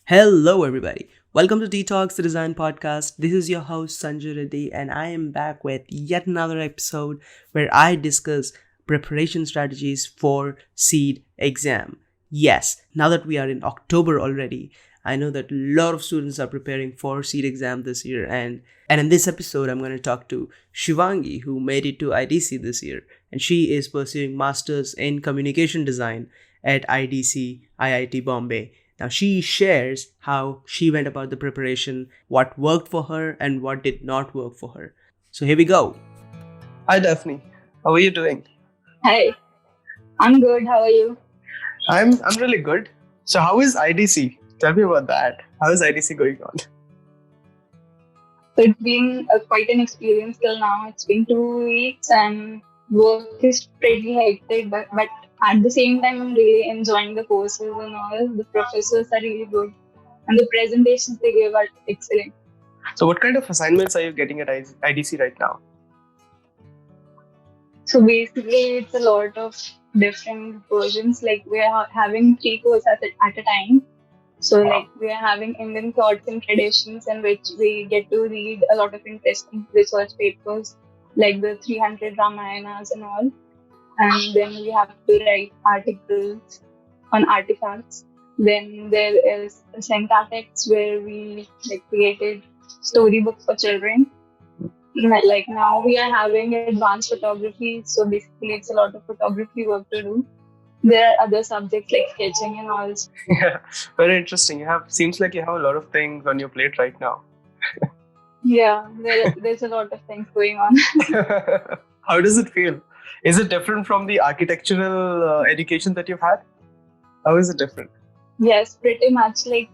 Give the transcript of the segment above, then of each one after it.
Hello, everybody. Welcome to Detox the Design Podcast. This is your host Sanjay Reddy, and I am back with yet another episode where I discuss preparation strategies for Ceed exam. Yes, now that we are in October already, I know that a lot of students are preparing for Ceed exam this year, and in this episode, I'm going to talk to Shivangi, who made it to IDC this year, and she is pursuing masters in communication design at IDC IIT Bombay. Now, she shares how she went about the preparation, what worked for her, and what did not work for her. So, here we go. Hi Daphne, how are you doing? Hi, I'm good. How are you? I'm really good. So how is IDC? Tell me about that. How is IDC going on? So it's been quite an experience till now. It's been 2 weeks and work is pretty hectic, but at the same time, I'm really enjoying the courses and all. The professors are really good and the presentations they give are excellent. So what kind of assignments are you getting at IDC right now? So basically, it's a lot of different versions. Like we are having three courses at a time. So like we are having Indian thoughts and traditions in which we get to read a lot of interesting research papers like the 300 Ramayanas and all. And then we have to write articles on artifacts. Then there is Synthetics where we created storybooks for children. Like now we are having advanced photography. So basically it's a lot of photography work to do. There are other subjects like sketching and all. Yeah, very interesting. Seems like you have a lot of things on your plate right now. Yeah, there's a lot of things going on. How does it feel? Is it different from the architectural education that you've had? How is it different? Yes, pretty much. Like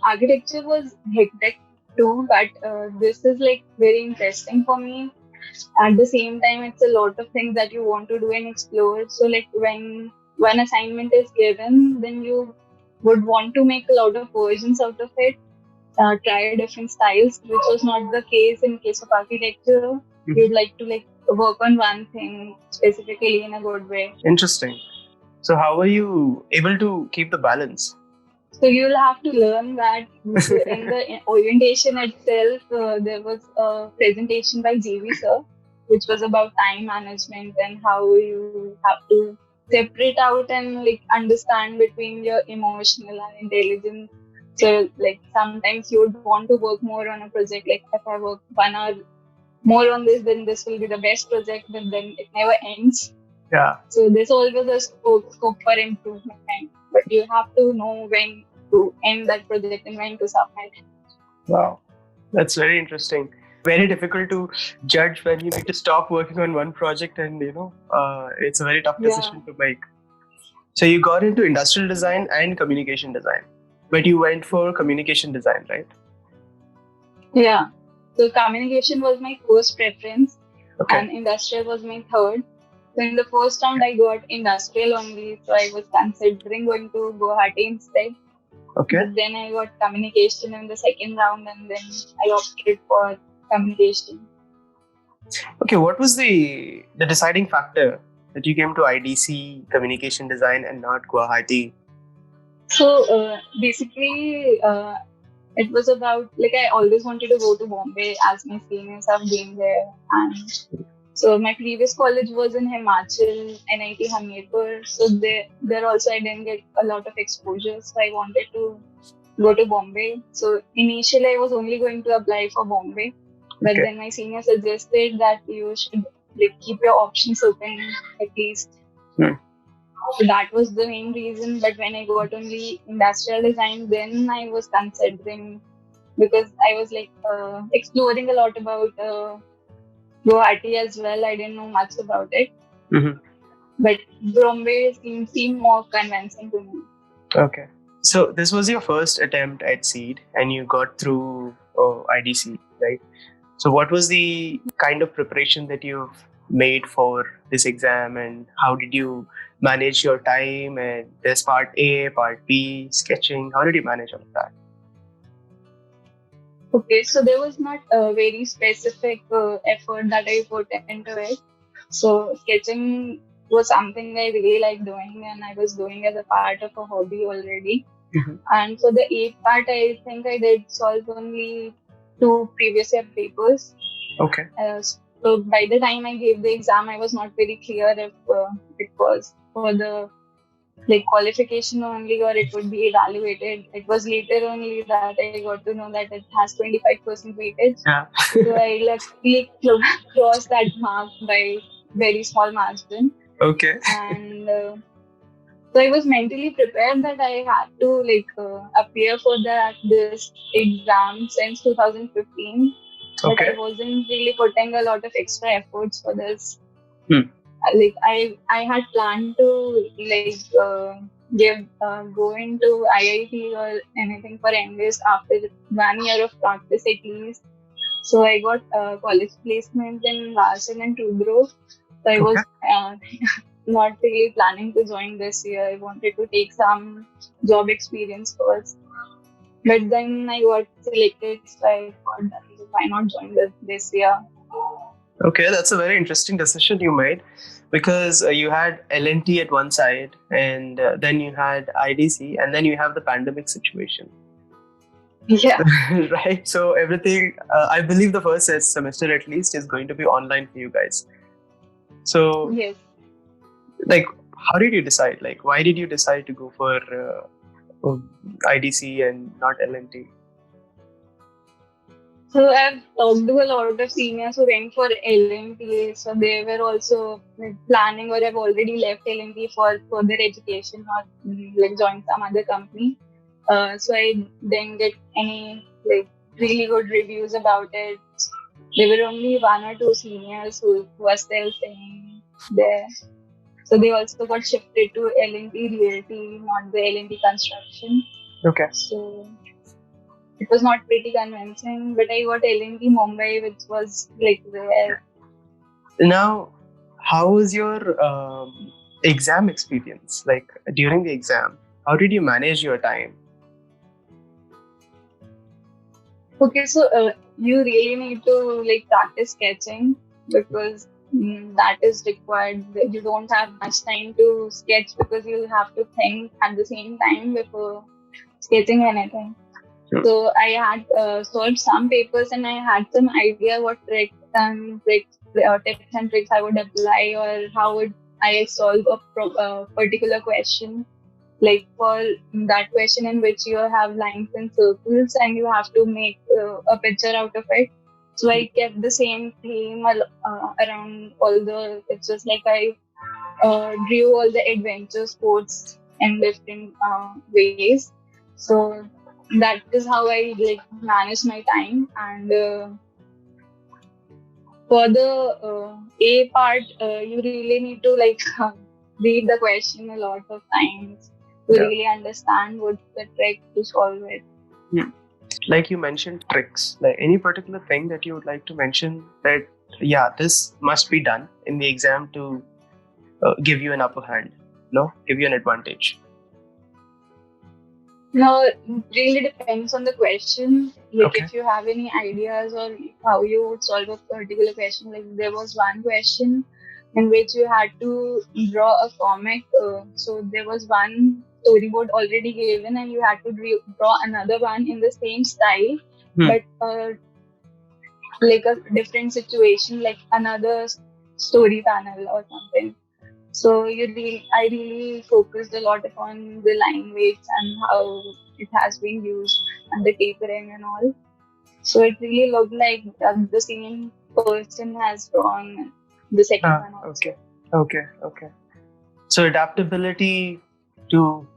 architecture was hectic too, but this is like very interesting for me. At the same time, it's a lot of things that you want to do and explore. So like when one assignment is given, then you would want to make a lot of versions out of it, try different styles, which was not the case of architecture. You'd like to work on one thing specifically in a good way. Interesting. So how are you able to keep the balance? So you'll have to learn that in the orientation itself, there was a presentation by JV sir, which was about time management and how you have to separate out and understand between your emotional and intelligence. So sometimes you would want to work more on a project. Like if I work 1 hour more on this, then this will be the best project, but then it never ends. Yeah. So there's always a scope for improvement, but you have to know when to end that project and when to submit. Wow, that's very interesting. Very difficult to judge when you need to stop working on one project, and it's a very tough decision to make. So you got into industrial design and communication design, but you went for communication design, right? Yeah. So communication was my first preference, Okay. and industrial was my third. So in the first round, I got industrial only. So I was considering going to Guwahati instead. Okay. But then I got communication in the second round, and then I opted for communication. Okay, what was the deciding factor that you came to IDC communication design and not Guwahati? So basically, it was about I always wanted to go to Bombay as my seniors have been there, and so my previous college was in Himachal, NIT Hamirpur. So there also I didn't get a lot of exposure. So I wanted to go to Bombay. So initially I was only going to apply for Bombay, but then my senior suggested that you should keep your options open at least. So that was the main reason. But when I got only industrial design, then I was considering, because I was exploring a lot about Guwahati as well. I didn't know much about it. Mm-hmm. But Bombay seemed more convincing to me. Okay. So this was your first attempt at Ceed and you got through IDC, right? So what was the kind of preparation that you've made for this exam, and how did you manage your time? And there's part A, part B, sketching. How did you manage all of that? Okay, so there was not a very specific effort that I put into it. So sketching was something I really like doing, and I was doing as a part of a hobby already. Mhm. And for the A part, I think I did solve only 2 previous year papers. Okay. So by the time I gave the exam, I was not very clear if it was for the like qualification only or it would be evaluated. It was later only that I got to know that it has 25% weightage. Yeah. So I luckily crossed that mark by very small margin. Okay. And so I was mentally prepared that I had to appear for this exam since 2015, but I Okay. wasn't really putting a lot of extra efforts for this. Hmm. Like I had planned to go into IIT or anything for English after 1 year of practice at least. So I got college placement in Larsen and Toubro. So I Okay. was not really planning to join this year. I wanted to take some job experience first. But then I got selected, so I thought that why not join this year? Okay, that's a very interesting decision you made, because you had L&T at one side, and then you had IDC, and then you have the pandemic situation. Yeah. Right? So everything, I believe the first semester at least is going to be online for you guys. So, Yes. like, how did you decide? Like, why did you decide to go for IDC and not L&T? So I've talked to a lot of seniors who went for L&T. So they were also planning or have already left L&T for further education or like join some other company. So I didn't get any like really good reviews about it. There were only 1 or 2 seniors who were still staying there. So they also got shifted to L&T Realty, not the L&T Construction. Okay. So it was not pretty convincing, but I got L&T Mumbai, which was like there. Now, how was your exam experience? Like, during the exam, how did you manage your time? Okay, so you really need to like practice sketching because that is required. You don't have much time to sketch because you have to think at the same time before sketching anything. Sure. So I had solved some papers and I had some idea what tips and tricks I would apply or how would I solve a particular question. Like for that question in which you have lines and circles and you have to make a picture out of it. So I kept the same theme around all the pictures. Like I drew all the adventure sports in different ways. So that is how I like manage my time. And for the A part, you really need to like read the question a lot of times to really understand what's the trick to solve it. Yeah. Like you mentioned tricks, like any particular thing that you would like to mention that, yeah, this must be done in the exam to give you an upper hand, give you an advantage. No, it really depends on the question. Like Okay. if you have any ideas or how you would solve a particular question. Like there was one question in which you had to draw a comic. So there was one storyboard already given, and you had to draw another one in the same style, but like a different situation, like another story panel or something. So I really focused a lot upon the line weights and how it has been used and the tapering and all. So it really looked like the same person has drawn the second one also. Okay. So adaptability to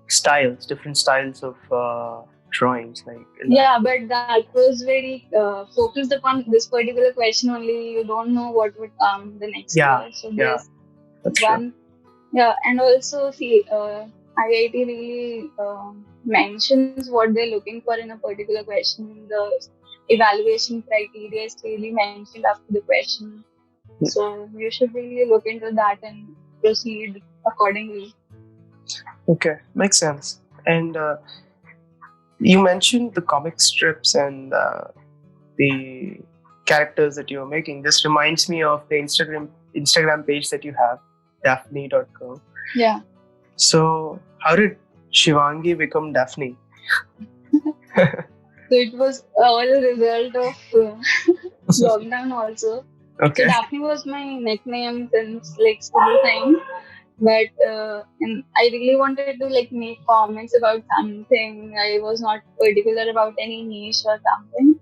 different styles of drawings, like. Yeah, but that was very focused upon this particular question only. You don't know what would come the next year. So there's that's one. true. Yeah, and also see, IIT really mentions what they're looking for in a particular question. The evaluation criteria is clearly mentioned after the question. Yeah. So you should really look into that and proceed accordingly. Okay, makes sense. And you mentioned the comic strips and the characters that you're making. This reminds me of the Instagram page that you have, Daphne.co. Yeah. So how did Shivangi become Daphne? So it was all a result of lockdown also. So Okay. Daphne was my nickname since like school time. But and I really wanted to like make comments about something. I was not particular about any niche or something.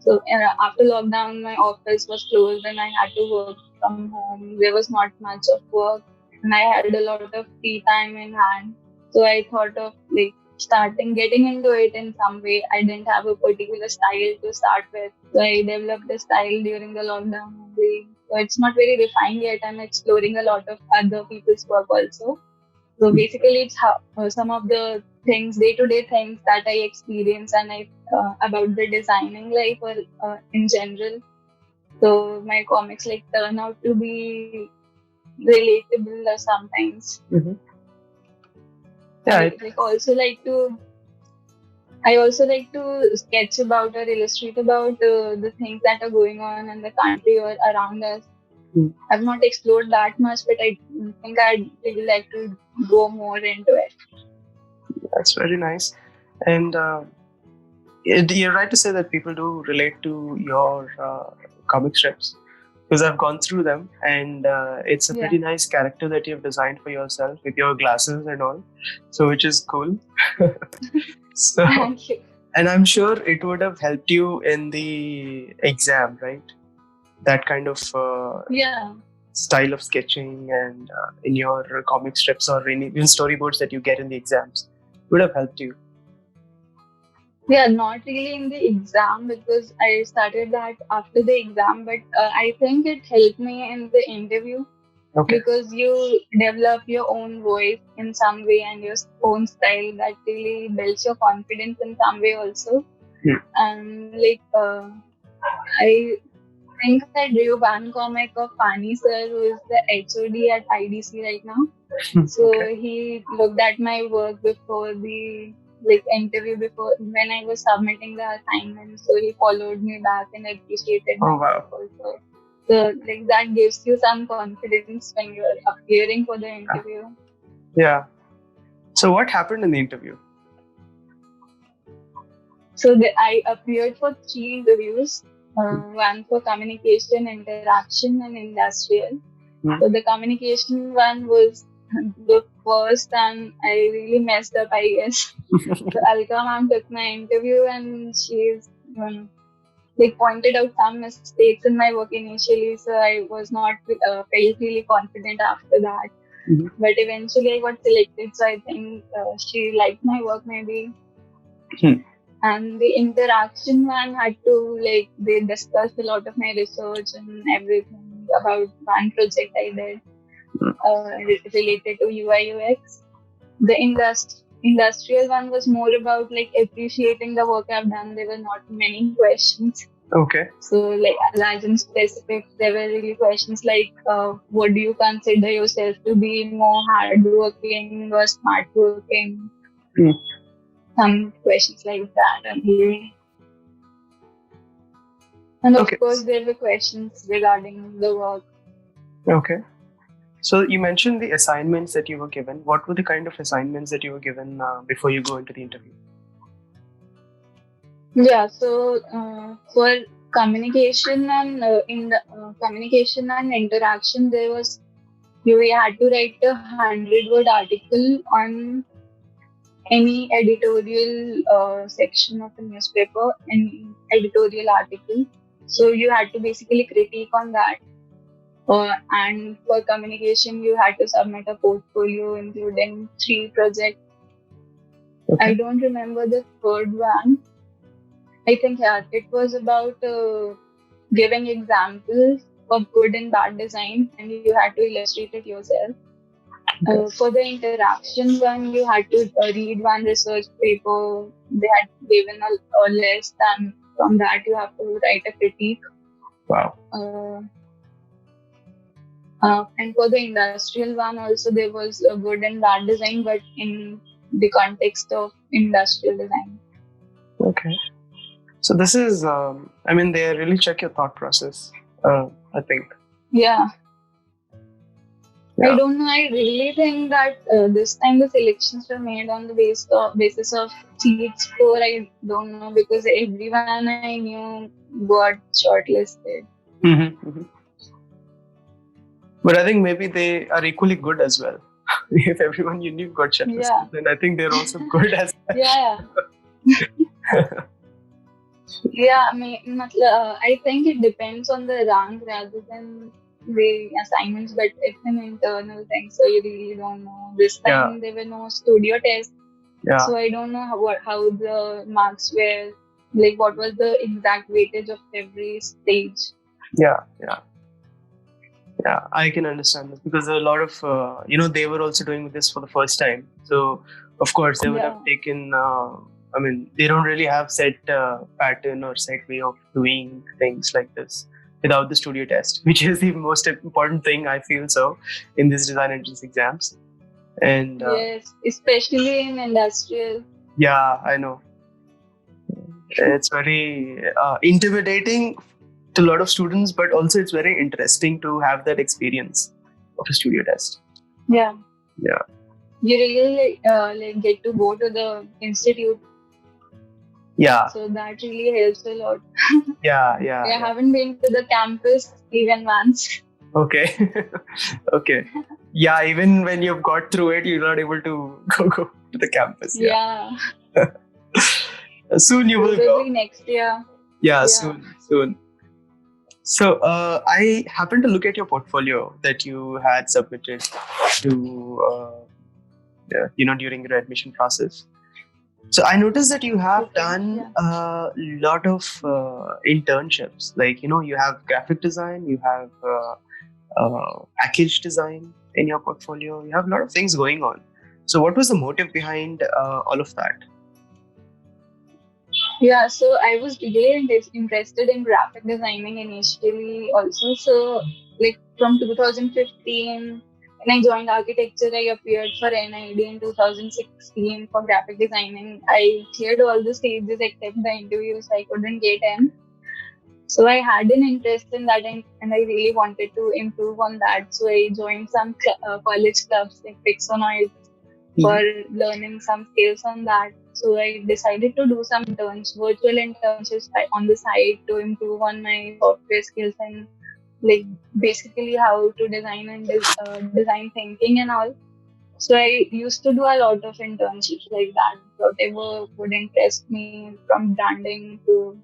So after lockdown, my office was closed and I had to work from home. There was not much of work, and I had a lot of free time in hand. So I thought of like starting getting into it in some way. I didn't have a particular style to start with, so I developed a style during the lockdown only. So it's not very refined yet. I'm exploring a lot of other people's work also. So basically, it's how some of the things, day-to-day things that I experience and I about the designing life or in general. So my comics like turn out to be relatable sometimes. Mm-hmm. Yeah. I also like to sketch about or illustrate about the things that are going on in the country or around us. Mm. I've not explored that much, but I think I'd really like to go more into it. That's very nice. And you're right to say that people do relate to your comic strips, because I've gone through them, and it's a Yeah. pretty nice character that you've designed for yourself with your glasses and all. So, which is cool. So, Thank you. and I'm sure it would have helped you in the exam, right? That kind of Yeah. style of sketching and in your comic strips or even storyboards that you get in the exams would have helped you. Yeah, not really in the exam because I started that after the exam, but I think it helped me in the interview Okay. because you develop your own voice in some way and your own style that really builds your confidence in some way also. And like I think I drew one comic of Pani sir, who is the HOD at IDC right now. So Okay. he looked at my work before the like interview before when I was submitting the assignment. So he followed me back and appreciated my Oh, wow. work also. So like that gives you some confidence when you're appearing for the interview. Yeah. So what happened in the interview? So I appeared for 3 interviews. One for communication, interaction, and industrial. So the communication one was the first, and I really messed up, I guess. So Alka ma'am took my interview, and she's like pointed out some mistakes in my work initially. So I was not felt really confident after that. But eventually I got selected. So I think she liked my work maybe. And the interaction one had to like they discussed a lot of my research and everything about one project I did related to UI UX. The industrial one was more about like appreciating the work I've done. There were not many questions. Okay. So like large and specific, there were really questions like what do you consider yourself to be more hardworking or smart working? Some questions like that only. And of course, there were questions regarding the work. Okay. So you mentioned the assignments that you were given. What were the kind of assignments that you were given before you go into the interview? Yeah, so for communication and communication and interaction, we had to write a 100-word article on any editorial section of the newspaper, any editorial article. So you had to basically critique on that. And for communication, you had to submit a portfolio including 3 projects. Okay. I don't remember the third one. I think it was about giving examples of good and bad design, and you had to illustrate it yourself. Okay. For the interaction one, you had to read one research paper. They had given a list, and from that you have to write a critique. Wow. And for the industrial one also, there was a good and bad design, but in the context of industrial design. Okay. So this is, they really check your thought process, I think. Yeah. I Yeah. don't know. I really think that this time the selections were made on the basis of seat score. I don't know because everyone I knew got shortlisted. Mm-hmm. But I think maybe they are equally good as well. If everyone you knew got Yeah, shortlisted, then I think they're also good as yeah, well. yeah. I think it depends on the rank rather than the assignments, but it's an internal thing, so you really don't know. This Yeah, time there were no studio tests, yeah, so I don't know how the marks were. Like, what was the exact weightage of every stage? yeah, yeah. Yeah, I can understand this because a lot of they were also doing this for the first time. So of course they would have Yeah, taken. I mean, they don't really have set pattern or set way of doing things like this without the studio test, which is the most important thing I feel so in these design entrance exams. And yes, especially in industrial. yeah, I know it's very intimidating to a lot of students, but also it's very interesting to have that experience of a studio test. Yeah, Yeah. you really like get to go to the institute, Yeah, so that really helps a lot. yeah, yeah, I yeah. haven't been to the campus even once. Okay, okay. Yeah, even when you've got through it, you're not able to go to the campus. Yeah, Yeah, soon you will probably go. next year. Yeah, Yeah. soon. So, I happened to look at your portfolio that you had submitted to, during your admission process. So I noticed that you have Okay. done Yeah. a lot of internships. Like, you have graphic design, you have package design in your portfolio. You have a lot of things going on. So, what was the motive behind all of that? Yeah, so I was really interested in graphic designing initially also. So, like from 2015, when I joined architecture, I appeared for NID in 2016 for graphic designing. I cleared all the stages except the interviews. I couldn't get in. So I had an interest in that, and I really wanted to improve on that. So I joined some college clubs like Pixonoid for learning some skills on that. So I decided to do some virtual internships on the side to improve on my software skills and like basically how to design and design thinking and all. So I used to do a lot of internships like that, whatever would interest me, from branding to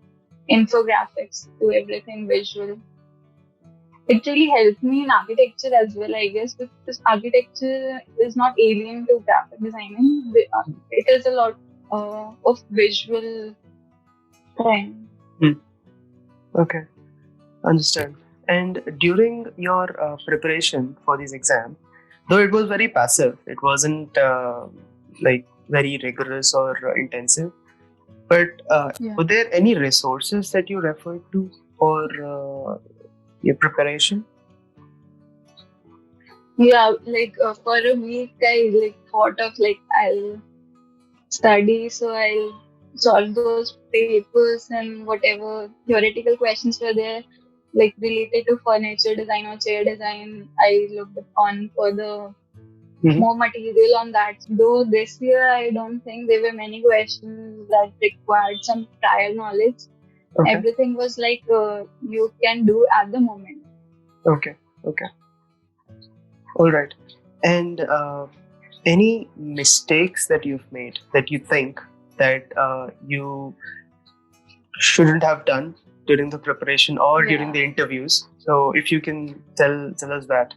infographics to everything visual. It really helped me in architecture as well, I guess, because architecture is not alien to graphic designing. It is a lot of visual thing. Hmm. Okay, understand. And during your preparation for these exams, though it was very passive, it wasn't like very rigorous or intensive. But Yeah. were there any resources that you referred to for your preparation? Yeah, like for a week, I like thought of like I'll study, so I'll solve those papers and whatever theoretical questions were there, like related to furniture design or chair design. I looked on for the Mhm. more material on that. Though this year, I don't think there were many questions that required some prior knowledge. Okay, Everything was like you can do at the moment. okay, okay. All right. And any mistakes that you've made that you think that you shouldn't have done during the preparation or during Yeah. the interviews? So if you can tell us that.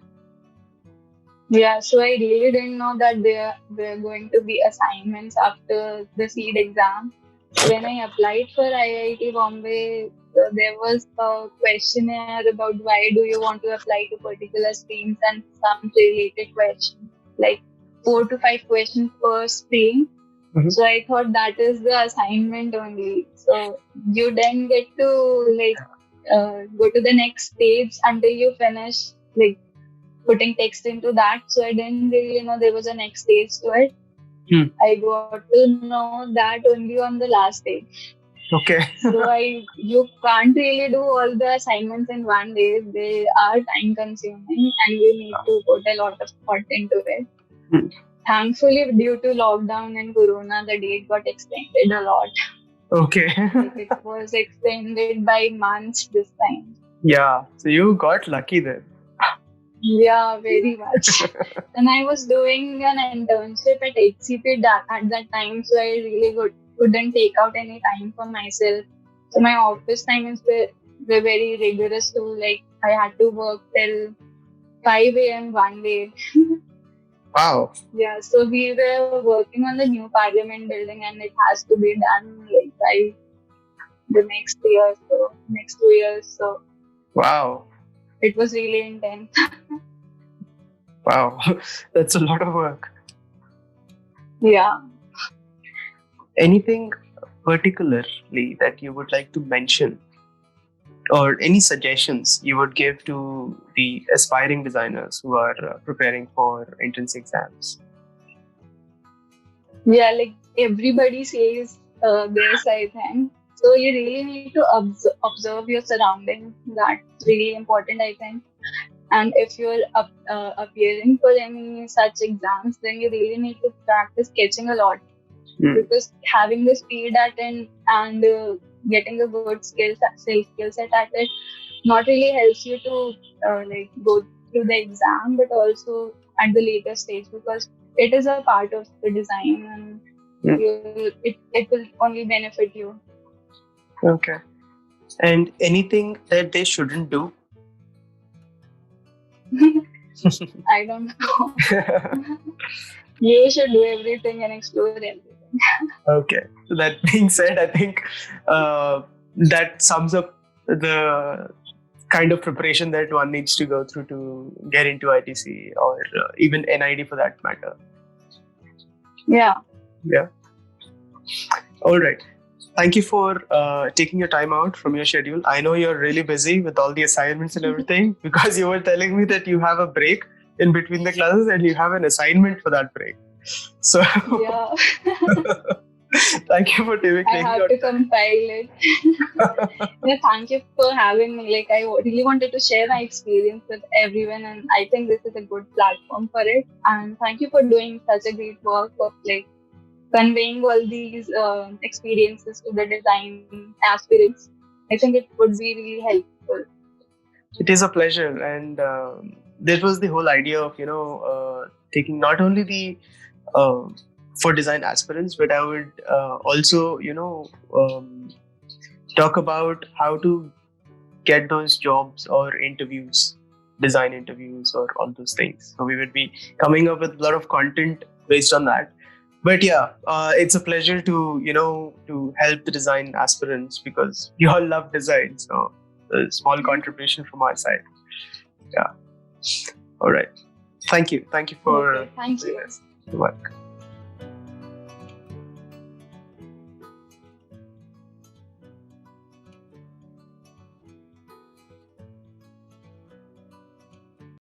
Yeah, so I really didn't know that there were going to be assignments after the seed exam. So when I applied for IIT Bombay, there was a questionnaire about why do you want to apply to particular streams and some related questions, like 4 to 5 questions per stream. Mhm. So I thought that is the assignment only. So you then get to like go to the next stage until you finish like putting text into that. So I didn't really know there was a next stage to it. Hmm. I got to know that only on the last day. Okay. So you can't really do all the assignments in one day. They are time consuming and you need to put a lot of thought into it. Hmm. Thankfully, due to lockdown and Corona, the date got extended a lot. Okay. Like it was extended by months this time. Yeah. So you got lucky then. Yeah, very much. And I was doing an internship at HCP at that time, so I really couldn't take out any time for myself. So my office timings were very rigorous too. Like I had to work till 5 a.m. one day. Wow. Yeah, so we were working on the new Parliament building, and it has to be done like by the next year, so next 2 years. So Wow. it was really intense. Wow. That's a lot of work. Yeah. Anything particularly that you would like to mention, or any suggestions you would give to the aspiring designers who are preparing for entrance exams? Yeah, like everybody says this, I think. So you really need to observe your surroundings. That's really important, I think. And if you're appearing for any such exams, then you really need to practice sketching a lot, because having the speed at it and getting a good skill set at it not really helps you to like go through the exam, but also at the later stage, because it is a part of the design and it will only benefit you. Okay. And anything that they shouldn't do? I don't know. You should do everything and explore everything. Okay. So that being said, I think that sums up the kind of preparation that one needs to go through to get into ITC or even NID for that matter. Yeah. Yeah. All right. Thank you for taking your time out from your schedule. I know you're really busy with all the assignments and everything, because you were telling me that you have a break in between the classes and you have an assignment for that break. So Yeah. thank you for taking I have to compile it. Yeah, thank you for having me. Like, I really wanted to share my experience with everyone, and I think this is a good platform for it. And thank you for doing such a great work of like conveying all these experiences to the design aspirants. I think it would be really helpful. It is a pleasure, and that was the whole idea of taking not only the for design aspirants, but I would also talk about how to get those jobs or interviews, design interviews, or all those things. So we would be coming up with a lot of content based on that. But yeah, it's a pleasure to help the design aspirants, because we all love design. So a small contribution from our side. Yeah. All right. Thank you. Thank you for Okay, thank you. the work.